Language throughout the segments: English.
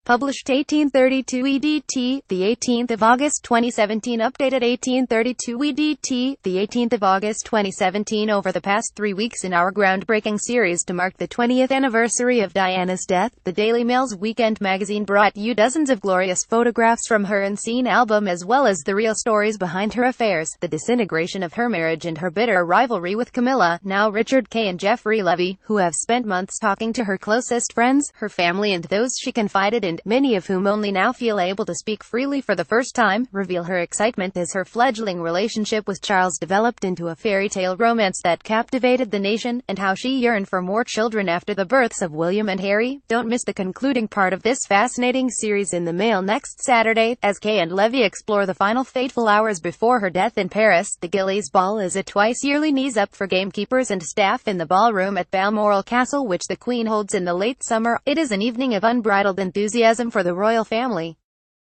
Published 1832 EDT, the 18th of August 2017. Updated 1832 EDT, the 18th of August 2017. Over the past 3 weeks in our groundbreaking series to mark the 20th anniversary of Diana's death, the Daily Mail's weekend magazine brought you dozens of glorious photographs from her unseen album, as well as the real stories behind her affairs, the disintegration of her marriage and her bitter rivalry with Camilla, now Richard Kay, and Jeffrey Levy, who have spent months talking to her closest friends, her family, and those she confided in, many of whom only now feel able to speak freely for the first time, reveal her excitement as her fledgling relationship with Charles developed into a fairy tale romance that captivated the nation, and how she yearned for more children after the births of William and Harry. Don't miss the concluding part of this fascinating series in the Mail next Saturday, as Kay and Levy explore the final fateful hours before her death in Paris. The Gillies Ball is a twice-yearly knees-up for gamekeepers and staff in the ballroom at Balmoral Castle, which the Queen holds in the late summer. It is an evening of unbridled enthusiasm for the royal family.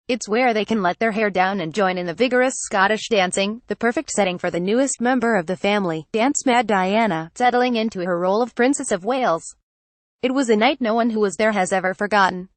It's where they can let their hair down and join in the vigorous Scottish dancing, the perfect setting for the newest member of the family, dance-mad Diana, settling into her role of Princess of Wales. It was a night no one who was there has ever forgotten.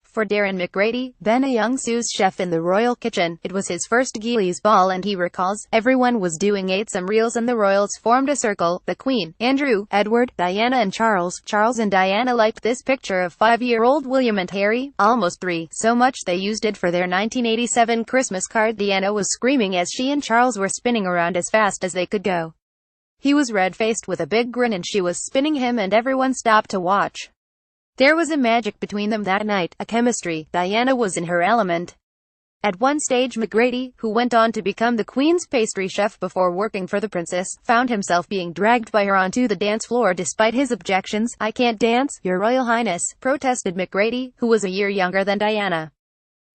For Darren McGrady, then a young sous chef in the royal kitchen, it was his first Gillies Ball, and he recalls, everyone was doing some reels and the royals formed a circle, the Queen, Andrew, Edward, Diana and Charles. Charles and Diana liked this picture of 5-year-old William and Harry, almost 3, so much they used it for their 1987 Christmas card. Diana was screaming as she and Charles were spinning around as fast as they could go. He was red-faced with a big grin and she was spinning him, and everyone stopped to watch. There was a magic between them that night, a chemistry. Diana was in her element. At one stage, McGrady, who went on to become the Queen's pastry chef before working for the princess, found himself being dragged by her onto the dance floor despite his objections. "I can't dance, Your Royal Highness," protested McGrady, who was a year younger than Diana.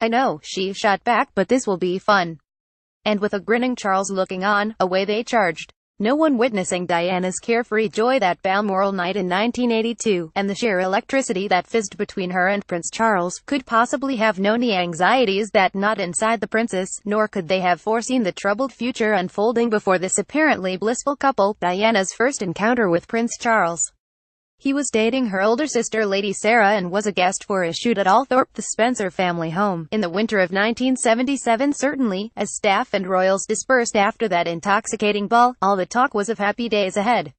"I know," she shot back, "but this will be fun." And with a grinning Charles looking on, away they charged. No one witnessing Diana's carefree joy that Balmoral night in 1982, and the sheer electricity that fizzed between her and Prince Charles, could possibly have known the anxieties that gnawed inside the princess, nor could they have foreseen the troubled future unfolding before this apparently blissful couple. Diana's first encounter with Prince Charles. He was dating her older sister Lady Sarah and was a guest for a shoot at Althorpe, the Spencer family home, in the winter of 1977. Certainly, as staff and royals dispersed after that intoxicating ball, all the talk was of happy days ahead.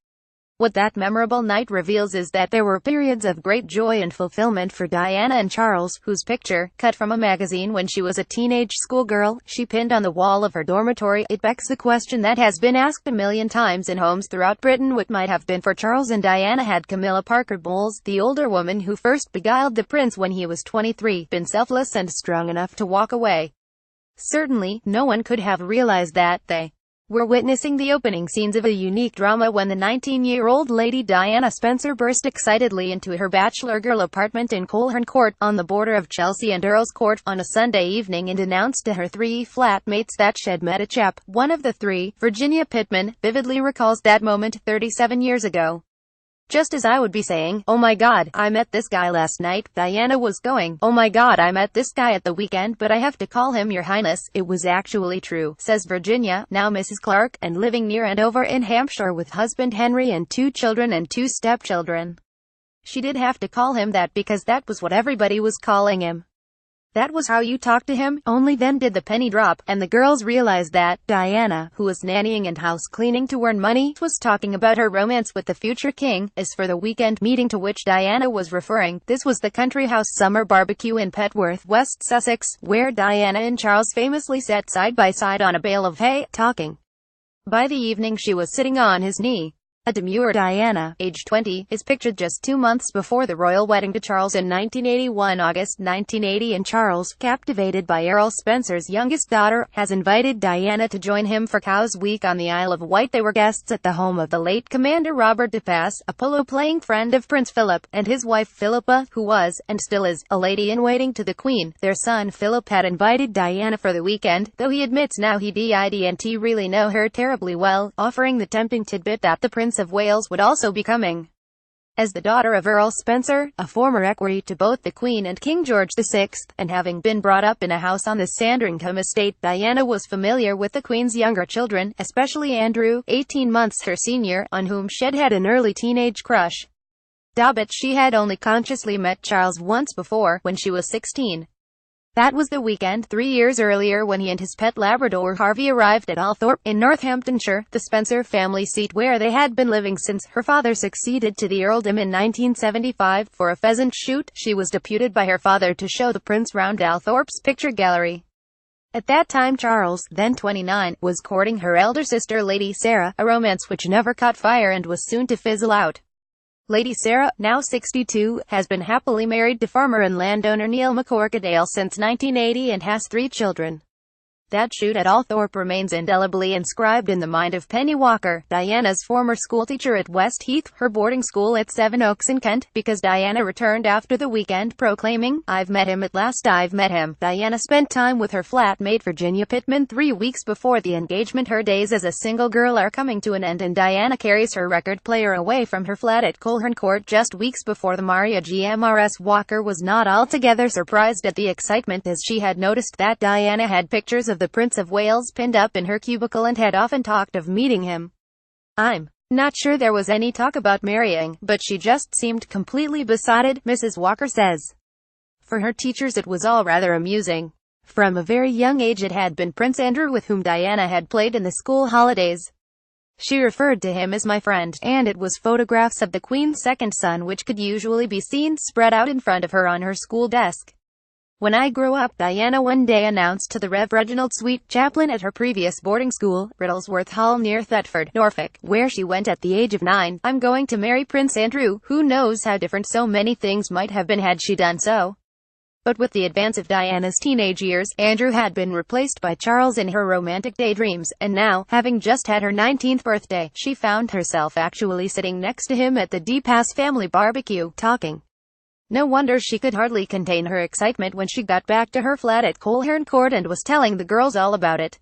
What that memorable night reveals is that there were periods of great joy and fulfillment for Diana and Charles, whose picture, cut from a magazine when she was a teenage schoolgirl, she pinned on the wall of her dormitory. It begs the question that has been asked a million times in homes throughout Britain: what might have been for Charles and Diana had Camilla Parker Bowles, the older woman who first beguiled the prince when he was 23, been selfless and strong enough to walk away. Certainly, no one could have realized that they were witnessing the opening scenes of a unique drama when the 19-year-old Lady Diana Spencer burst excitedly into her bachelor girl apartment in Coleherne Court, on the border of Chelsea and Earl's Court, on a Sunday evening, and announced to her 3 flatmates that she'd met a chap. One of the 3, Virginia Pittman, vividly recalls that moment 37 years ago. "Just as I would be saying, 'Oh my God, I met this guy last night,' Diana was going, 'Oh my God, I met this guy at the weekend, but I have to call him Your Highness.' It was actually true," says Virginia, now Mrs. Clark, and living near Andover in Hampshire with husband Henry and 2 children and 2 stepchildren. "She did have to call him that because that was what everybody was calling him. That was how you talked to him." Only then did the penny drop, and the girls realized that Diana, who was nannying and house cleaning to earn money, was talking about her romance with the future king. As for the weekend meeting to which Diana was referring, this was the Country House Summer Barbecue in Petworth, West Sussex, where Diana and Charles famously sat side by side on a bale of hay, talking. By the evening she was sitting on his knee. A demure Diana, age 20, is pictured just 2 months before the royal wedding to Charles in 1981. August 1980, and Charles, captivated by Earl Spencer's youngest daughter, has invited Diana to join him for Cowes Week on the Isle of Wight. They were guests at the home of the late Commander Robert de Pass, a polo-playing friend of Prince Philip, and his wife Philippa, who was, and still is, a lady-in-waiting to the Queen. Their son Philip had invited Diana for the weekend, though he admits now he didn't really know her terribly well, offering the tempting tidbit that the Prince of Wales would also be coming. As the daughter of Earl Spencer, a former equerry to both the Queen and King George VI, and having been brought up in a house on the Sandringham estate, Diana was familiar with the Queen's younger children, especially Andrew, 18 months her senior, on whom she'd had an early teenage crush. But she had only consciously met Charles once before, when she was 16. That was the weekend 3 years earlier when he and his pet Labrador Harvey arrived at Althorpe, in Northamptonshire, the Spencer family seat where they had been living since her father succeeded to the earldom in 1975. For a pheasant shoot, she was deputed by her father to show the prince round Althorpe's picture gallery. At that time Charles, then 29, was courting her elder sister Lady Sarah, a romance which never caught fire and was soon to fizzle out. Lady Sarah, now 62, has been happily married to farmer and landowner Neil McCorquodale since 1980 and has 3 children. That shoot at Althorpe remains indelibly inscribed in the mind of Penny Walker, Diana's former schoolteacher at West Heath, her boarding school at Sevenoaks in Kent, because Diana returned after the weekend proclaiming, "I've met him at last, I've met him." Diana spent time with her flatmate Virginia Pittman 3 weeks before the engagement. Her days as a single girl are coming to an end and Diana carries her record player away from her flat at Coleherne Court just weeks before the marriage. Mrs. Walker was not altogether surprised at the excitement, as she had noticed that Diana had pictures of the Prince of Wales pinned up in her cubicle and had often talked of meeting him. "I'm not sure there was any talk about marrying, but she just seemed completely besotted," Mrs. Walker says. For her teachers it was all rather amusing. From a very young age it had been Prince Andrew with whom Diana had played in the school holidays. She referred to him as my friend, and it was photographs of the Queen's second son which could usually be seen spread out in front of her on her school desk. "When I grow up," Diana one day announced to the Rev. Reginald Sweet, chaplain at her previous boarding school, Riddlesworth Hall near Thetford, Norfolk, where she went at the age of 9, "I'm going to marry Prince Andrew." Who knows how different so many things might have been had she done so. But with the advance of Diana's teenage years, Andrew had been replaced by Charles in her romantic daydreams, and now, having just had her 19th birthday, she found herself actually sitting next to him at the DePass family barbecue, talking. No wonder she could hardly contain her excitement when she got back to her flat at Coleherne Court and was telling the girls all about it.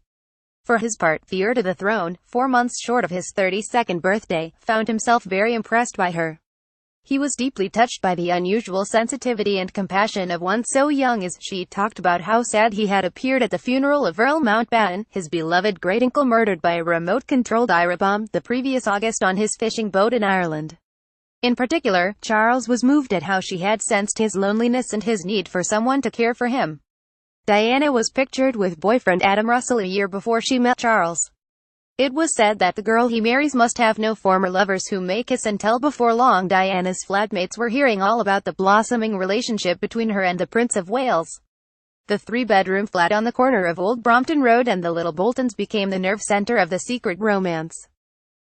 For his part, the heir to the throne, 4 months short of his 32nd birthday, found himself very impressed by her. He was deeply touched by the unusual sensitivity and compassion of one so young, as she talked about how sad he had appeared at the funeral of Earl Mountbatten, his beloved great-uncle, murdered by a remote-controlled Ira bomb the previous August on his fishing boat in Ireland. In particular, Charles was moved at how she had sensed his loneliness and his need for someone to care for him. Diana was pictured with boyfriend Adam Russell a year before she met Charles. It was said that the girl he marries must have no former lovers who may kiss and tell. Before long, Diana's flatmates were hearing all about the blossoming relationship between her and the Prince of Wales. The 3-bedroom flat on the corner of Old Brompton Road and the Little Boltons became the nerve center of the secret romance.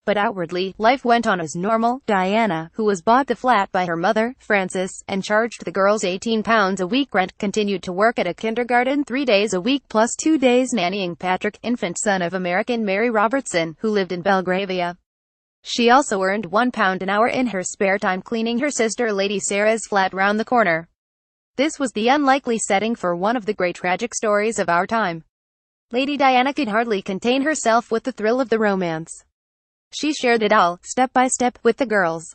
But outwardly, life went on as normal. Diana, who was bought the flat by her mother, Frances, and charged the girls £18 a week rent, continued to work at a kindergarten 3 days a week plus 2 days nannying Patrick, infant son of American Mary Robertson, who lived in Belgravia. She also earned £1 an hour in her spare time cleaning her sister Lady Sarah's flat round the corner. This was the unlikely setting for one of the great tragic stories of our time. Lady Diana could hardly contain herself with the thrill of the romance. She shared it all, step by step, with the girls.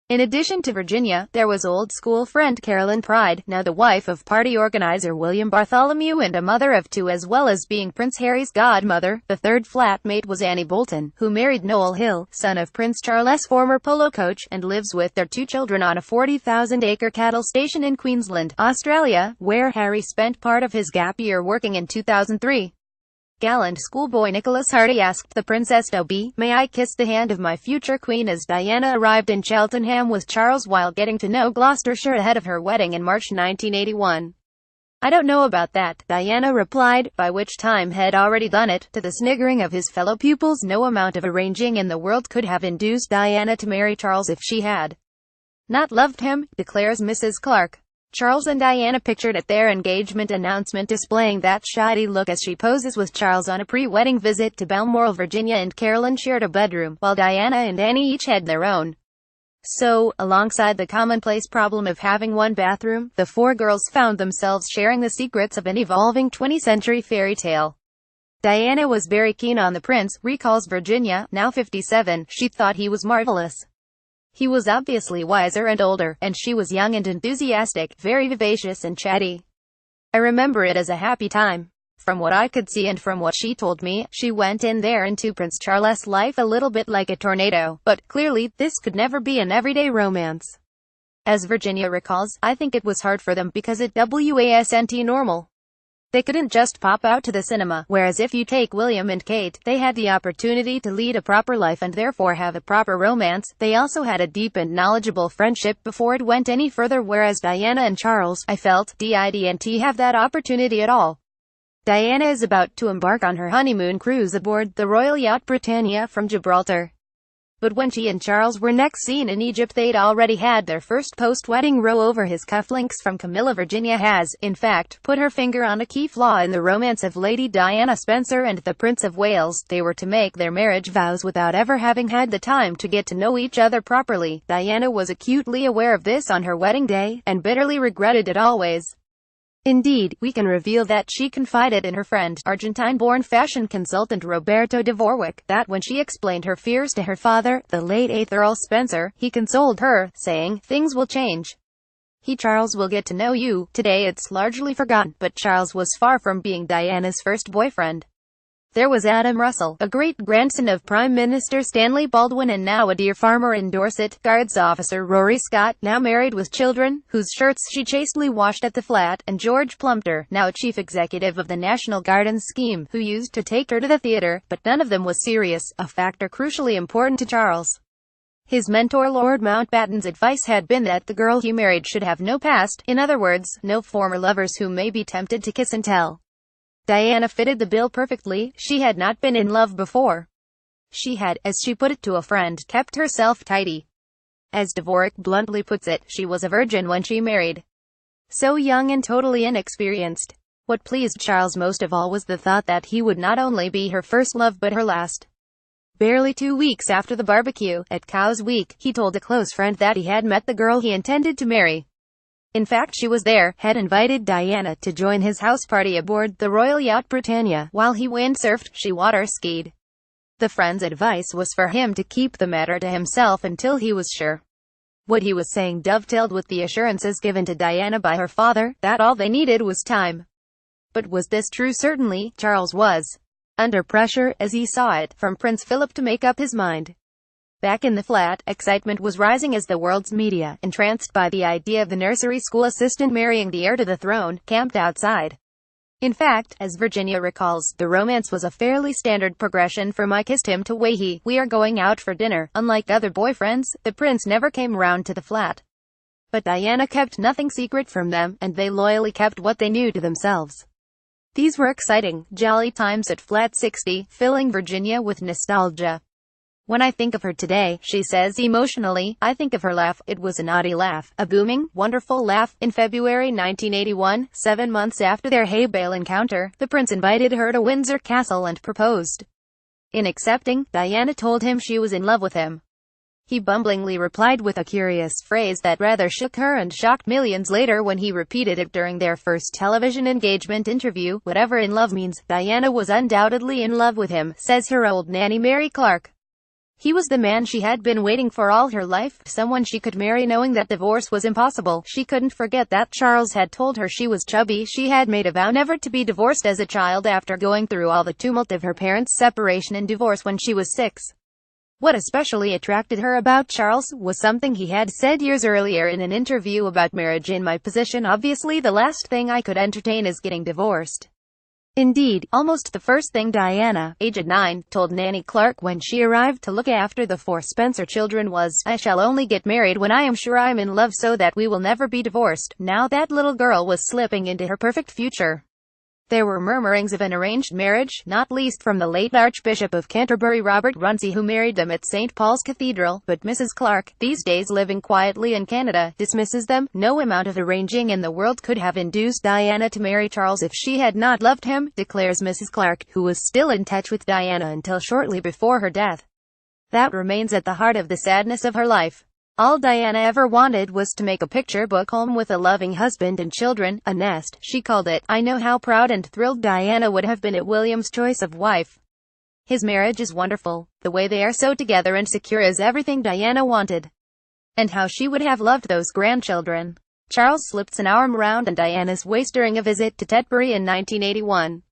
In addition to Virginia, there was old school friend Carolyn Pride, now the wife of party organizer William Bartholomew and a mother of 2, as well as being Prince Harry's godmother. The third flatmate was Annie Bolton, who married Noel Hill, son of Prince Charles' former polo coach, and lives with their 2 children on a 40,000-acre cattle station in Queensland, Australia, where Harry spent part of his gap year working in 2003. Gallant schoolboy Nicholas Hardy asked the Princess to be, "May I kiss the hand of my future queen?" as Diana arrived in Cheltenham with Charles while getting to know Gloucestershire ahead of her wedding in March 1981. "I don't know about that," Diana replied, by which time had already done it, to the sniggering of his fellow pupils. No amount of arranging in the world could have induced Diana to marry Charles if she had not loved him, declares Mrs. Clark. Charles and Diana pictured at their engagement announcement displaying that shoddy look as she poses with Charles on a pre-wedding visit to Balmoral, Virginia, and Carolyn shared a bedroom, while Diana and Annie each had their own. So, alongside the commonplace problem of having one bathroom, the 4 girls found themselves sharing the secrets of an evolving 20th-century fairy tale. Diana was very keen on the prince, recalls Virginia, now 57, she thought he was marvelous. He was obviously wiser and older, and she was young and enthusiastic, very vivacious and chatty. I remember it as a happy time. From what I could see and from what she told me, she went in there into Prince Charles' life a little bit like a tornado, but clearly, this could never be an everyday romance. As Virginia recalls, I think it was hard for them because it wasn't normal. They couldn't just pop out to the cinema, whereas if you take William and Kate, they had the opportunity to lead a proper life and therefore have a proper romance. They also had a deep and knowledgeable friendship before it went any further, whereas Diana and Charles, I felt, didn't have that opportunity at all. Diana is about to embark on her honeymoon cruise aboard the Royal Yacht Britannia from Gibraltar. But when she and Charles were next seen in Egypt, they'd already had their first post-wedding row over his cufflinks from Camilla. Virginia has, in fact, put her finger on a key flaw in the romance of Lady Diana Spencer and the Prince of Wales. They were to make their marriage vows without ever having had the time to get to know each other properly. Diana was acutely aware of this on her wedding day, and bitterly regretted it always. Indeed, we can reveal that she confided in her friend, Argentine-born fashion consultant Roberto de Warwick, that when she explained her fears to her father, the late 8th Earl Spencer, he consoled her, saying, "Things will change. Charles will get to know you." Today it's largely forgotten, but Charles was far from being Diana's first boyfriend. There was Adam Russell, a great-grandson of Prime Minister Stanley Baldwin and now a deer farmer in Dorset, Guards officer Rory Scott, now married with children, whose shirts she chastely washed at the flat, and George Plumptre, now chief executive of the National Gardens scheme, who used to take her to the theatre, but none of them was serious, a factor crucially important to Charles. His mentor Lord Mountbatten's advice had been that the girl he married should have no past, in other words, no former lovers who may be tempted to kiss and tell. Diana fitted the bill perfectly. She had not been in love before. She had, as she put it to a friend, kept herself tidy. As Dvorak bluntly puts it, she was a virgin when she married. So young and totally inexperienced. What pleased Charles most of all was the thought that he would not only be her first love but her last. Barely 2 weeks after the barbecue, at Cowes Week, he told a close friend that he had met the girl he intended to marry. In fact, she was there, had invited Diana to join his house party aboard the Royal Yacht Britannia. While he windsurfed, she water-skied. The friend's advice was for him to keep the matter to himself until he was sure. What he was saying dovetailed with the assurances given to Diana by her father, that all they needed was time. But was this true? Certainly, Charles was under pressure, as he saw it, from Prince Philip to make up his mind. Back in the flat, excitement was rising as the world's media, entranced by the idea of the nursery school assistant marrying the heir to the throne, camped outside. In fact, as Virginia recalls, the romance was a fairly standard progression from "I kissed him" to "we are going out for dinner." Unlike other boyfriends, the prince never came round to the flat. But Diana kept nothing secret from them, and they loyally kept what they knew to themselves. These were exciting, jolly times at Flat 60, filling Virginia with nostalgia. "When I think of her today," she says emotionally, "I think of her laugh. It was a naughty laugh, a booming, wonderful laugh." In February 1981, 7 months after their hay bale encounter, the prince invited her to Windsor Castle and proposed. In accepting, Diana told him she was in love with him. He bumblingly replied with a curious phrase that rather shook her and shocked millions later when he repeated it during their first television engagement interview. Whatever in love means, Diana was undoubtedly in love with him, says her old nanny Mary Clark. He was the man she had been waiting for all her life, someone she could marry knowing that divorce was impossible. She couldn't forget that Charles had told her she was chubby. She had made a vow never to be divorced as a child after going through all the tumult of her parents' separation and divorce when she was 6. What especially attracted her about Charles was something he had said years earlier in an interview about marriage: "In my position, obviously the last thing I could entertain is getting divorced." Indeed, almost the first thing Diana, aged 9, told Nanny Clark when she arrived to look after the 4 Spencer children was, "I shall only get married when I am sure I'm in love so that we will never be divorced." Now that little girl was slipping into her perfect future. There were murmurings of an arranged marriage, not least from the late Archbishop of Canterbury Robert Runcie, who married them at St. Paul's Cathedral, but Mrs. Clark, these days living quietly in Canada, dismisses them. No amount of arranging in the world could have induced Diana to marry Charles if she had not loved him, declares Mrs. Clark, who was still in touch with Diana until shortly before her death. That remains at the heart of the sadness of her life. All Diana ever wanted was to make a picture book home with a loving husband and children, a nest, she called it. I know how proud and thrilled Diana would have been at William's choice of wife. His marriage is wonderful. The way they are so together and secure is everything Diana wanted. And how she would have loved those grandchildren. Charles slipped an arm round Diana's waist during a visit to Tetbury in 1981.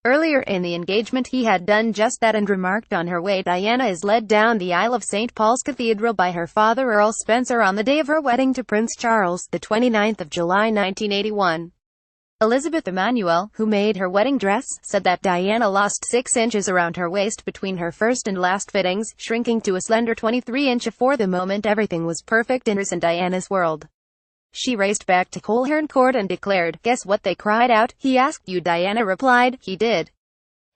Earlier in the engagement he had done just that and remarked on her way Diana is led down the aisle of St. Paul's Cathedral by her father Earl Spencer on the day of her wedding to Prince Charles, the 29th of July 1981. Elizabeth Emanuel, who made her wedding dress, said that Diana lost 6 inches around her waist between her first and last fittings, shrinking to a slender 23-inch. For the moment everything was perfect in hers and Diana's world. She raced back to Coleherne Court and declared, "Guess what they cried out? He asked you." Diana replied, "He did.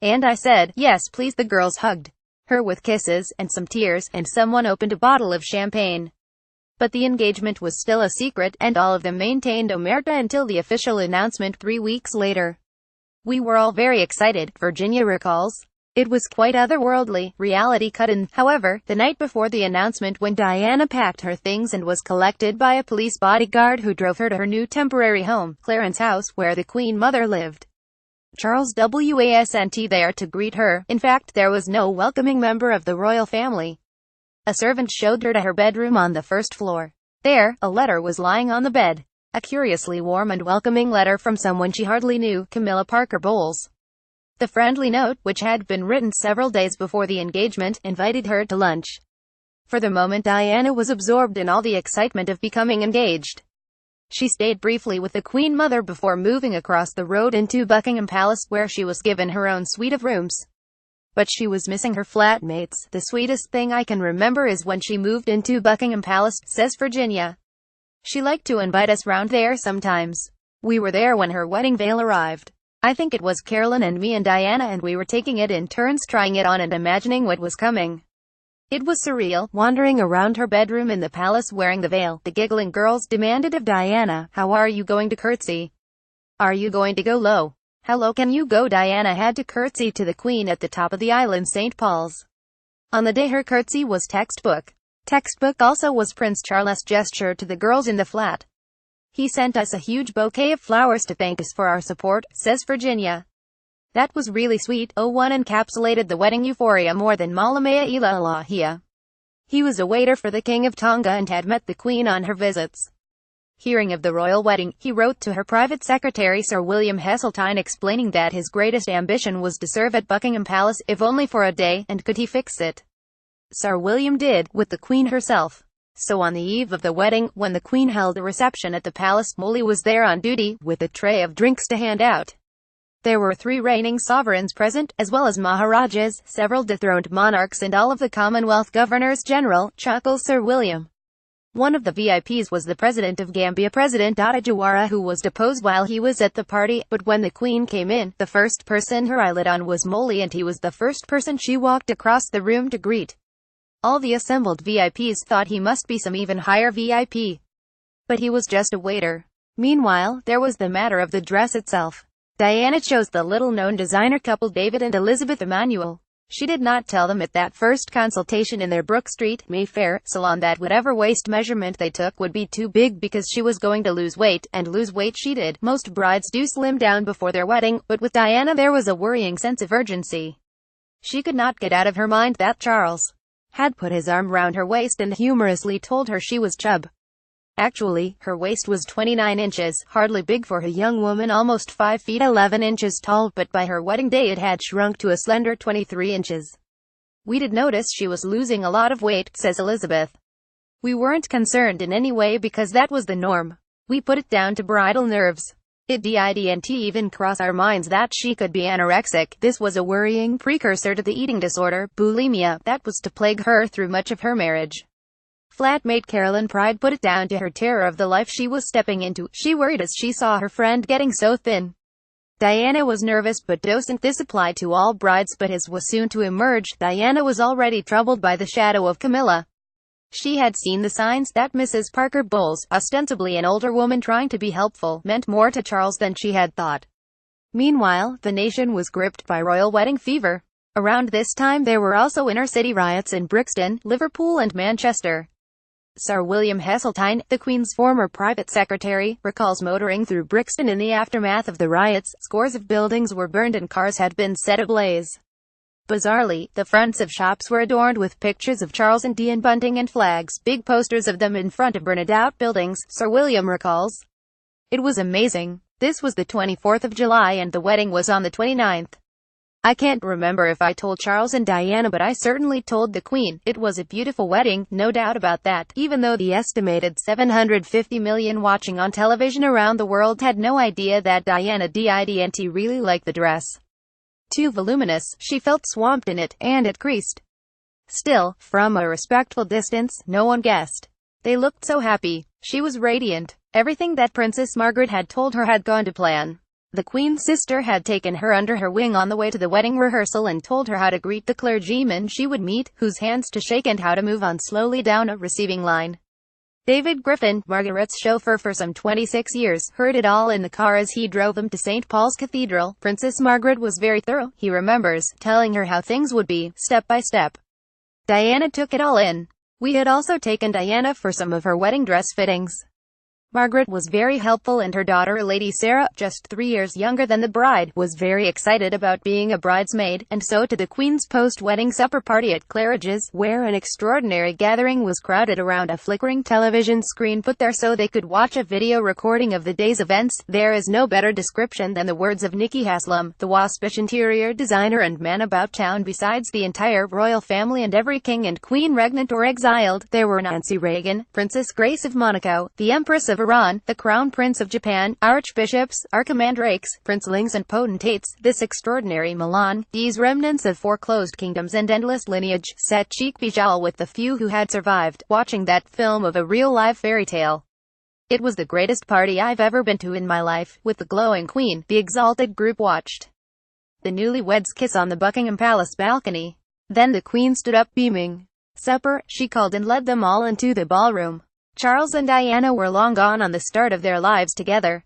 And I said, yes please." The girls hugged her with kisses, and some tears, and someone opened a bottle of champagne. But the engagement was still a secret, and all of them maintained omerta until the official announcement 3 weeks later. "We were all very excited," Virginia recalls. "It was quite otherworldly." Reality cut in, however, the night before the announcement when Diana packed her things and was collected by a police bodyguard who drove her to her new temporary home, Clarence House, where the Queen Mother lived. Charles wasn't there to greet her. In fact, there was no welcoming member of the royal family. A servant showed her to her bedroom on the first floor. There, a letter was lying on the bed. A curiously warm and welcoming letter from someone she hardly knew, Camilla Parker Bowles. The friendly note, which had been written several days before the engagement, invited her to lunch. For the moment Diana was absorbed in all the excitement of becoming engaged. She stayed briefly with the Queen Mother before moving across the road into Buckingham Palace, where she was given her own suite of rooms. But she was missing her flatmates. "The sweetest thing I can remember is when she moved into Buckingham Palace," says Virginia. "She liked to invite us round there sometimes. We were there when her wedding veil arrived. I think it was Carolyn and me and Diana, and we were taking it in turns, trying it on and imagining what was coming. It was surreal, wandering around her bedroom in the palace wearing the veil." The giggling girls demanded of Diana, "How are you going to curtsy? Are you going to go low? How low can you go?" Diana had to curtsy to the Queen at the top of the aisle in St. Paul's. On the day her curtsy was textbook. Textbook also was Prince Charles' gesture to the girls in the flat. "He sent us a huge bouquet of flowers to thank us for our support," says Virginia. "That was really sweet." One encapsulated the wedding euphoria more than Malamea Ilahia. He was a waiter for the King of Tonga and had met the Queen on her visits. Hearing of the royal wedding, he wrote to her private secretary Sir William Heseltine explaining that his greatest ambition was to serve at Buckingham Palace, if only for a day, and could he fix it? Sir William did, with the Queen herself. So on the eve of the wedding, when the Queen held a reception at the palace, Molly was there on duty, with a tray of drinks to hand out. There were 3 reigning sovereigns present, as well as Maharajas, several dethroned monarchs and all of the Commonwealth Governors-General, chuckles Sir William. One of the VIPs was the President of Gambia, President Dada Jawara, who was deposed while he was at the party, but when the Queen came in, the first person her eye lit on was Molly, and he was the first person she walked across the room to greet. All the assembled VIPs thought he must be some even higher VIP. But he was just a waiter. Meanwhile, there was the matter of the dress itself. Diana chose the little-known designer couple David and Elizabeth Emanuel. She did not tell them at that first consultation in their Brook Street, Mayfair, salon that whatever waist measurement they took would be too big because she was going to lose weight, and lose weight she did. Most brides do slim down before their wedding, but with Diana there was a worrying sense of urgency. She could not get out of her mind that Charles had put his arm round her waist and humorously told her she was chub. Actually, her waist was 29 inches, hardly big for a young woman almost 5 feet 11 inches tall, but by her wedding day it had shrunk to a slender 23 inches. "We did notice she was losing a lot of weight," says Elizabeth. "We weren't concerned in any way because that was the norm. We put it down to bridal nerves. It didn't even cross our minds that she could be anorexic. This was a worrying precursor to the eating disorder, bulimia, that was to plague her through much of her marriage." Flatmate Carolyn Pride put it down to her terror of the life she was stepping into. She worried as she saw her friend getting so thin. Diana was nervous, but doesn't this apply to all brides? But his was soon to emerge. Diana was already troubled by the shadow of Camilla. She had seen the signs that Mrs. Parker Bowles, ostensibly an older woman trying to be helpful, meant more to Charles than she had thought. Meanwhile, the nation was gripped by royal wedding fever. Around this time there were also inner-city riots in Brixton, Liverpool and Manchester. Sir William Heseltine, the Queen's former private secretary, recalls motoring through Brixton in the aftermath of the riots. Scores of buildings were burned and cars had been set ablaze. Bizarrely, the fronts of shops were adorned with pictures of Charles and Diane bunting and flags, big posters of them in front of burned-out buildings, Sir William recalls. "It was amazing. This was the 24th of July and the wedding was on the 29th. I can't remember if I told Charles and Diana, but I certainly told the Queen. It was a beautiful wedding, no doubt about that, even though the estimated 750 million watching on television around the world had no idea that Diana didn't really like the dress. Too voluminous, she felt swamped in it, and it creased. Still, from a respectful distance, no one guessed. They looked so happy. She was radiant. Everything that Princess Margaret had told her had gone to plan. The Queen's sister had taken her under her wing on the way to the wedding rehearsal and told her how to greet the clergyman she would meet, whose hands to shake, and how to move on slowly down a receiving line. David Griffin, Margaret's chauffeur for some 26 years, heard it all in the car as he drove them to St. Paul's Cathedral. Princess Margaret was very thorough, he remembers, telling her how things would be, step by step. Diana took it all in. We had also taken Diana for some of her wedding dress fittings. Margaret was very helpful, and her daughter, Lady Sarah, just 3 years younger than the bride, was very excited about being a bridesmaid, and so to the Queen's post-wedding supper party at Claridge's, where an extraordinary gathering was crowded around a flickering television screen put there so they could watch a video recording of the day's events. There is no better description than the words of Nikki Haslam, the waspish interior designer and man about town. Besides the entire royal family and every king and queen regnant or exiled, there were Nancy Reagan, Princess Grace of Monaco, the Empress of Iran, the Crown Prince of Japan, archbishops, archimandrakes, princelings and potentates. This extraordinary Milan, these remnants of foreclosed kingdoms and endless lineage, sat cheek by jowl with the few who had survived, watching that film of a real live fairy tale. It was the greatest party I've ever been to in my life. With the glowing Queen, the exalted group watched the newlyweds kiss on the Buckingham Palace balcony. Then the Queen stood up beaming. Supper, she called, and led them all into the ballroom. Charles and Diana were long gone on the start of their lives together.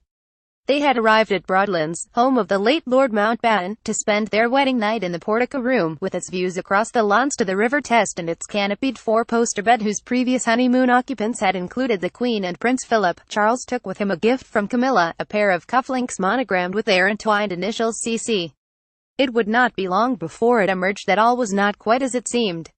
They had arrived at Broadlands, home of the late Lord Mountbatten, to spend their wedding night in the portico room, with its views across the lawns to the River Test and its canopied four-poster bed whose previous honeymoon occupants had included the Queen and Prince Philip. Charles took with him a gift from Camilla, a pair of cufflinks monogrammed with their entwined initials CC. It would not be long before it emerged that all was not quite as it seemed.